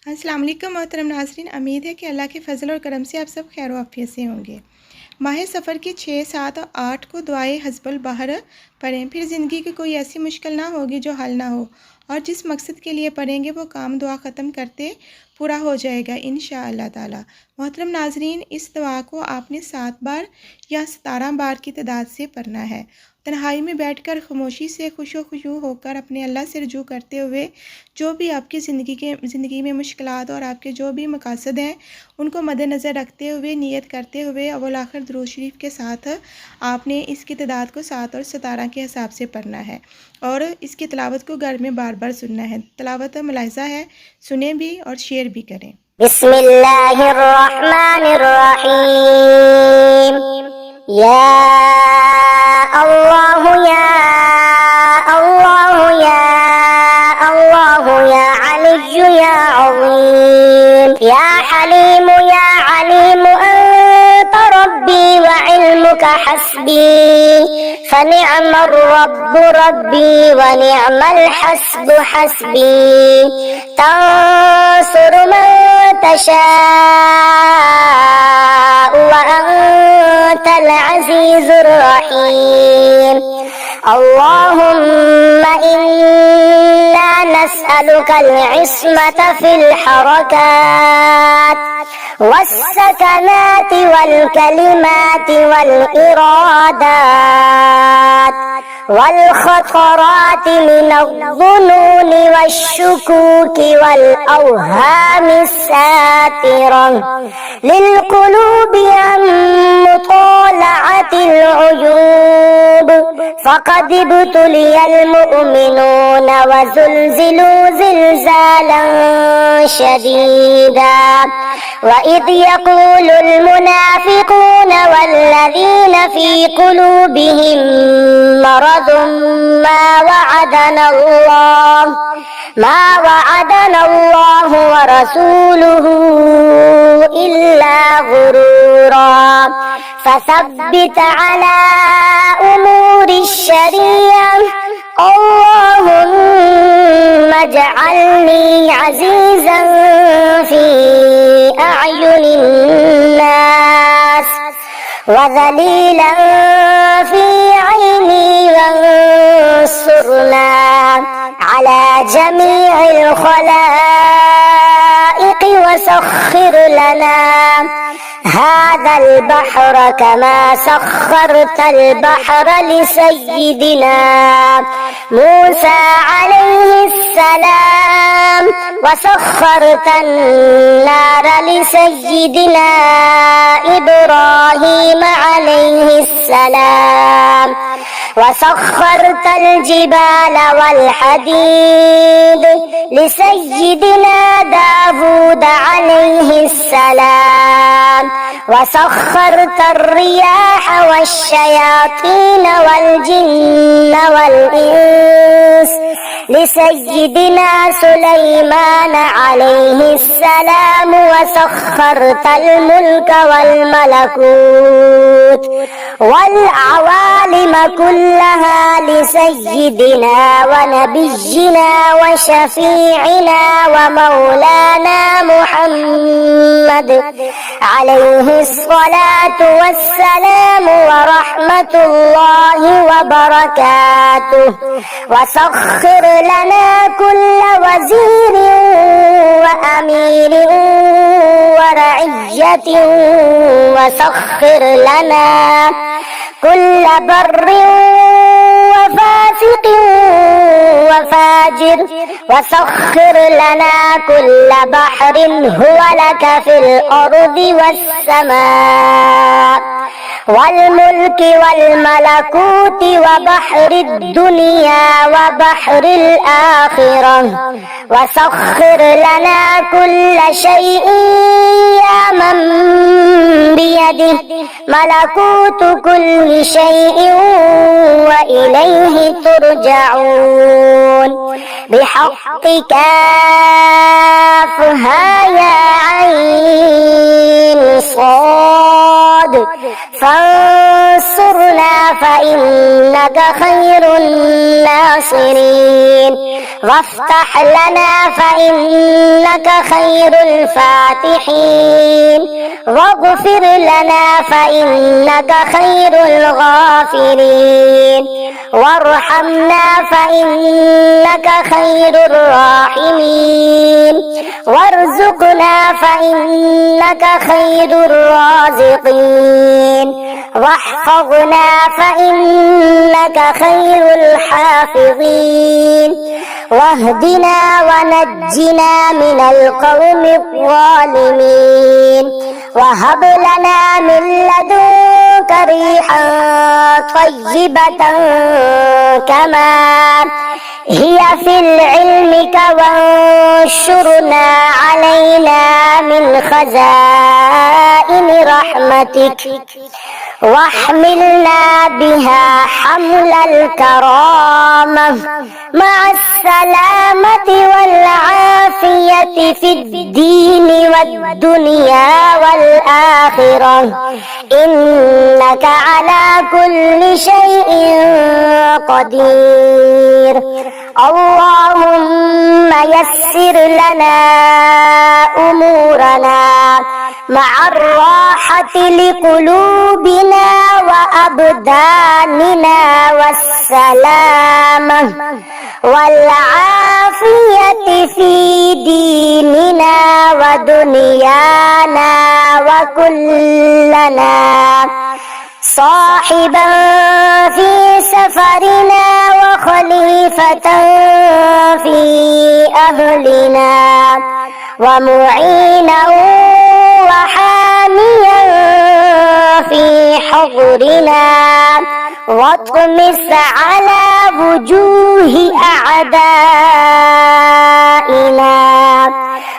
अस्सलाम वालेकुम मोहतरम नाज़रीन, उम्मीद है कि अल्लाह के फ़ज़ल और करम से आप सब खैर वाफ़ियत से होंगे। माह सफ़र की 6, 7 और 8 को दुआए हस्बुल बहर पढ़ें, फिर ज़िंदगी की कोई ऐसी मुश्किल ना होगी जो हल ना हो, और जिस मकसद के लिए पढ़ेंगे वो काम दुआ ख़त्म करते पूरा हो जाएगा इंशाअल्लाह ताला। मोहतरम नाज़रीन, इस दुआ को आपने 7 बार या 17 बार की तादाद से पढ़ना है। तन्हाई में बैठकर खामोशी से खुशो-खुशू होकर अपने अल्लाह से रुजू करते हुए जो भी आपकी ज़िंदगी में मुश्किलात और आपके जो भी मकासद हैं उनको मद्देनज़र रखते हुए नियत करते हुए अव्वल आखिर दुरूद शरीफ के साथ आपने इसकी तादाद को 7 और 17 के हिसाब से पढ़ना है और इसकी तिलावत को घर में बार बार सुनना है। तिलावत मुलाहिज़ा है, सुने भी और शेयर भी करें। बिस्मिल्लाहिर्रहमानिर्रहीम। या अल्लाह या अल्लाह या अल्लाह या अलिय्यु या अज़ीम या हलीम या अलीम अंत रब्बी व इल्मुका हस्बी फनिअमर रब्बु रब्बी व निअमल हस्बु हस्बी तंसुर मन तशाअ व अंतल अज़ीज़ुर रहीम। अल्लाहुम्मा इन्ना नस्अलुकल इस्मता फिल हरकात वस्सकनाति वल कलिमाति वल इरादात वल खतराति मिनज़्ज़ुनूनि वश्शुकूकी वल अवहामिस सातिरा लिलक़ुलूबि अन मुतालअतिल उयूब फ़क़द इब्तुलियल मुअमिनून व ज़ुलज़िलू ज़िलज़ालन शदीदा व इज़ यक़ूलुल मुनाफ़िक़ून वल्लज़ीन फ़ी क़ुलूबिहिम मरदुन मा वअदना अल्लाह व रसूलुहु इल्ला गुरूरा फसब्बित अला उमूरिश शरीअह अल्लाहुम्मा इजअलनी अज़ीज़न फ़ी अअयुनिन नास व ज़लीलन फ़ी ऐनी वंसुरना अला जमीइल खलाइक़ वसख्खिर लना हाज़ल बहर कमा सख्खरतल बहर लिसय्यिदिना मूसा अलैहिस्सलाम वसख्खरतन नार लिसय्यिदिना इब्राहीम अलैहिस्सलाम वसख्खरतल जिबाल वल हदीद लिसय्यिदिना दाऊद अलैहिस्सलाम वसख्खरतर रियाह वश्शयातीन वल जिन्न वल इंस लिसय्यिदिना सुलैमान अलैहिस्सलाम वसख्खरतल मुल्क वल मलकूत वल अवालिम कुल्लहा लिसय्यिदिना व नबिय्यिना व शफीइना व मौलाना मुहम्मद अलैहिस्सलातु वस्सलाम व रहमतुल्लाहि व बरकातुहु वसख्खिर लना कुल्ल वज़ीरिन व अमीरिन व रइय्यतिन वसख्खिर लना कुल्ल बर्रिन व फासिकिन व फाजिर वसख्खिर लना कुल्ल बहरिन हुवा लका फिल अर्दि वस्समा والملك والملكوت وبحر الدنيا وبحر الآخرة وسخر لنا كل شيء يا من بيده ملكوت كل شيء وإليه ترجعون بحق كافها يا عين صاد فانصرنا فإنك خير الناصرين وافتح لنا فإنك خير الفاتحين واغفر لنا فإنك خير الغافرين وارحمنا فإنك خير الراحمين وارزقنا فإنك خير الرازقين واحفظنا فإنك خير الحافظين واهدنا ونجنا من القوم الظالمين وهب لنا من لدنك ريحا طيبة كما هي في علمك وانشرنا علينا من خزائن رحمتك واحملنا بها حمل الكرامة مع السلامة والعافية في الدين والدنيا والآخرة إنك على كل شيء قدير اللهم يسر لنا أمورنا مع الراحة لقلوبنا وأبداننا والسلامة والعافية في ديننا ودنيانا وكلنا صاحبا في سفرنا وخليفة في أهلنا ومعينا وحاميا في حضرنا واطمس على وجوه أعدائنا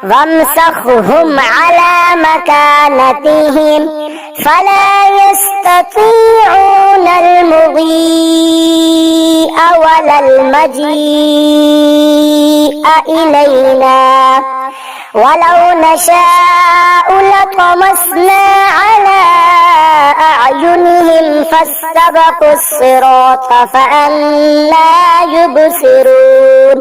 وامسخهم على مكانتهم فلا يستطيعون المضيء ولا المجيء إلينا ولو نشاء لطمسنا على أعينهم فاستبقوا الصراط فأنى يبصرون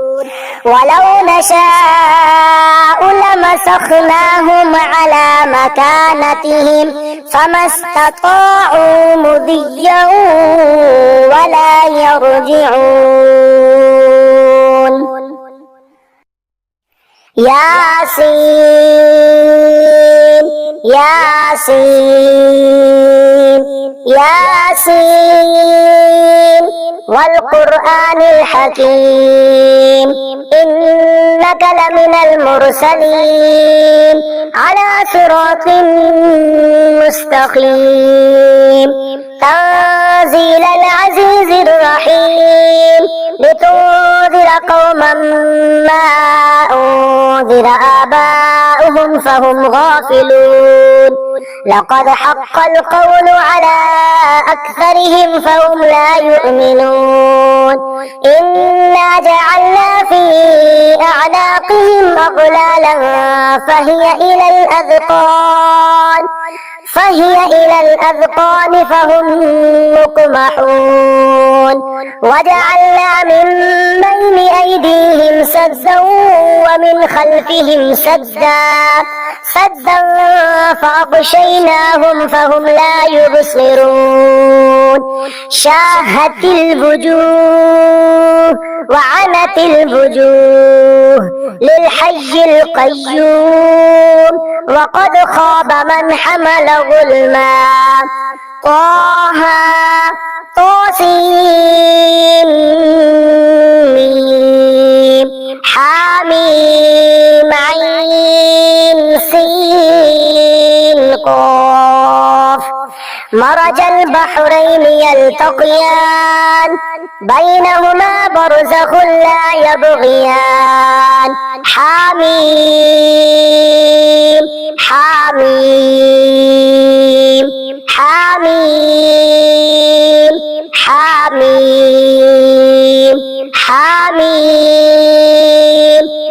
ولو نشاء لمسخناهم على مكانتهم فما استطاعوا مضيا ولا يرجعون ياسين ياسين ياسين والقرآن الحكيم إنك لمن المرسلين على صراط مستقيم تنزيل العزيز الرحيم لتنذر قوما ما أنذر آباؤهم فهم غافلون لقد حق القول على أكثرهم فهم لا يؤمنون إنا جعلنا في أعناقهم أغلالا فهي إلى الأذقان فهم مقمحون وجعلنا من بين أيديهم سدا ومن خلفهم سدا فأغشيناهم فهم لا يبصرون شاهت الوجوه وعنت الوجوه للحي القيوم وقد خاب من حمل ظلما طه طاسيم حاميم عين سين قاف مرج البحرين يلتقيان بينهما برزخ لا يبغيان حميم حميم حميم حميم حميم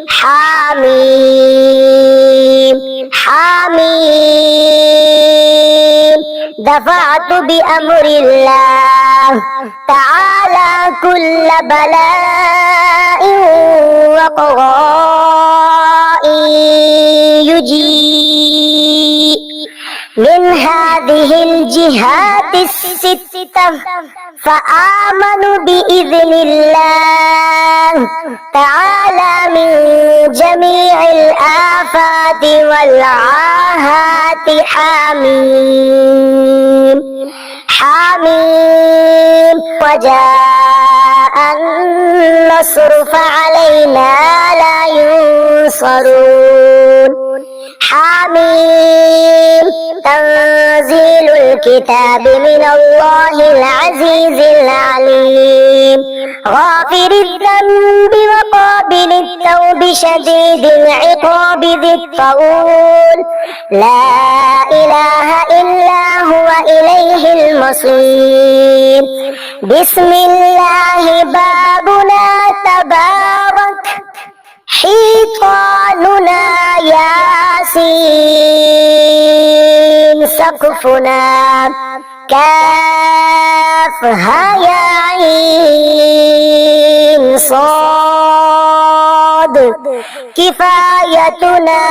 حميم حميم دفعت بأمر الله تعالى كل بلاء وقضاء يجيء من هذه الجهات الستة، فآمنوا بإذن الله تعالى من جميع الآفات والعاهات. حميم حميم. وجاء النصر فعلينا لا ينصرون. حميم. تنزيل الكتاب من الله العزيز العليم، غافر الذنب وقابل التوب شديد العقاب ذي الطول، لا إله إلا هو إليه المصير. بسم الله بابنا تبارك، حيطاننا ياسين، سقفنا كافها يا عين صاد، كفايتنا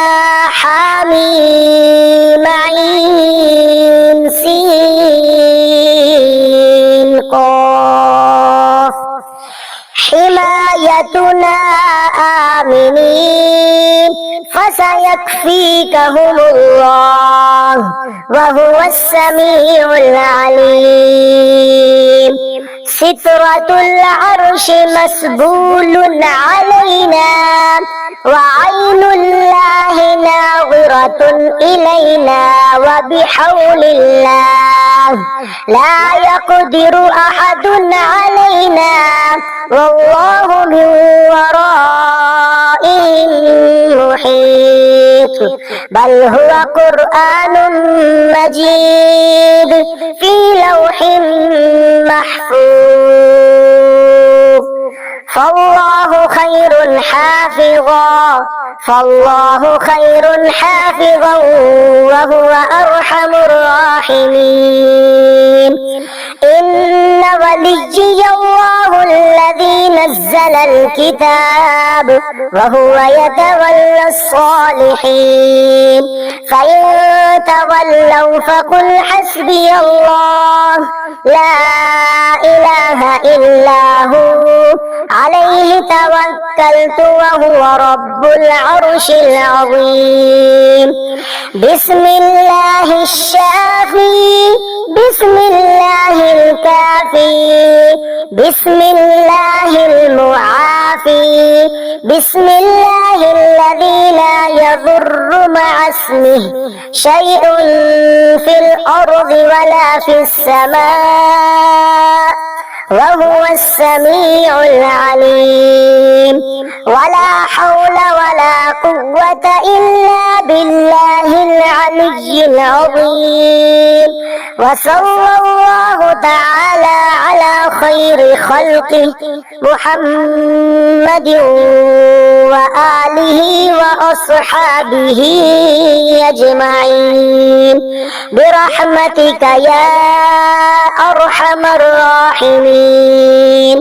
حميم عين سين قاف، حمايتنا آمنين فسيكفيكهم الله وهو السميع العليم. سترة العرش مسبول علينا، وعين الله ناظرة إلينا، وبحول الله لا يقدر أحد علينا، والله من ورائهم محيط. بل هو قرآن مجيد في لوح محفوظ. فالله خير حافظا، فالله خير حافظا وهو أرحم الراحمين. إن وليي الله الذي نزل الكتاب وهو يتولى الصالحين. فإن تولوا فقل حسبي الله لا إله إلا هو عليه توكلت وهو رب العرش العظيم. بسم الله الشافي، بسم الله الكافي، بسم الله المعافي، بسم الله الذي لا يضر مع اسمه شيء في الأرض ولا في السماء وهو السميع العليم. ولا حول ولا قوة إلا بالله العلي العظيم. وصلى الله تعالى على خير خلقه محمد وآله وأصحابه أجمعين برحمتك يا أرحم الراحمين.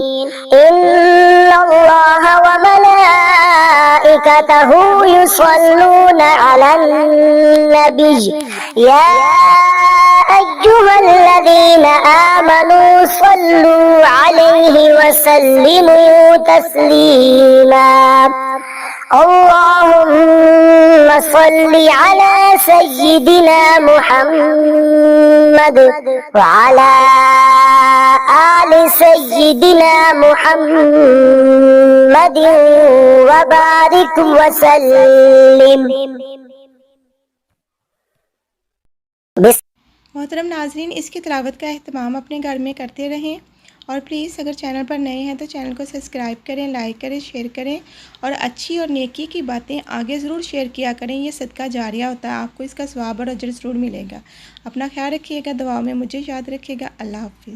إن الله وملائكته يصلون على النبي يا أيها الذين آمنوا صلوا عليه وسلموا تسليما. اللهم صل على سيدنا محمد وعلى آل سيدنا محمد وبارك وسلم. मोहतरम नाजरीन, इसकी तिलावत का एहतमाम अपने घर में करते रहें और प्लीज़ अगर चैनल पर नए हैं तो चैनल को सब्सक्राइब करें, लाइक करें, शेयर करें और अच्छी और नेकी की बातें आगे ज़रूर शेयर किया करें। ये सदका जारिया होता है, आपको इसका सवाब और अजर ज़रूर मिलेगा। अपना ख्याल रखिएगा, दुआओं में मुझे याद रखिएगा। अल्लाह हाफ़िज़।